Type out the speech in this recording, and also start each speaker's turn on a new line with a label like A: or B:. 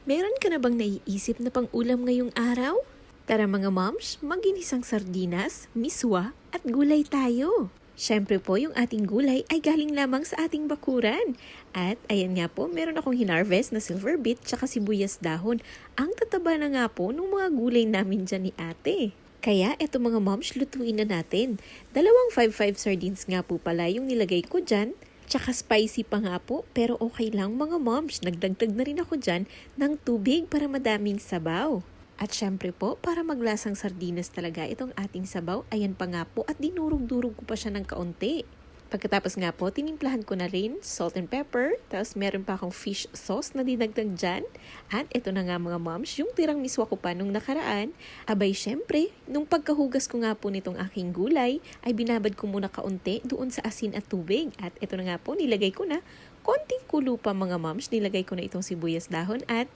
A: Meron ka na bang naiisip na pang-ulam ngayong araw? Tara mga moms, maginisang sardinas, miswa at gulay tayo. Siyempre po, yung ating gulay ay galing lamang sa ating bakuran. At ayan nga po, meron akong hinarvest na silver beet tsaka sibuyas dahon. Ang tataba na nga po ng mga gulay namin dyan ni ate. Kaya eto mga moms, lutuin na natin. 2 5-5 sardines nga po pala yung nilagay ko dyan. Tsaka spicy pa nga po, pero okay lang mga moms. Nagdagdag na rin ako dyan ng tubig para madaming sabaw. At syempre po, para maglasang sardinas talaga itong ating sabaw, ayan pa nga po at dinurog-durog ko pa siya ng kaunti. Pagkatapos nga po, tinimplahan ko na rin salt and pepper, tapos meron pa akong fish sauce na dinagdag dyan. At ito na nga mga moms, yung tirang miswa ko pa nung nakaraan, abay syempre, nung pagkahugas ko nga po nitong aking gulay, ay binabad ko muna kaunti doon sa asin at tubig. At ito na nga po, nilagay ko na konting kulo pa mga moms, nilagay ko na itong sibuyas dahon at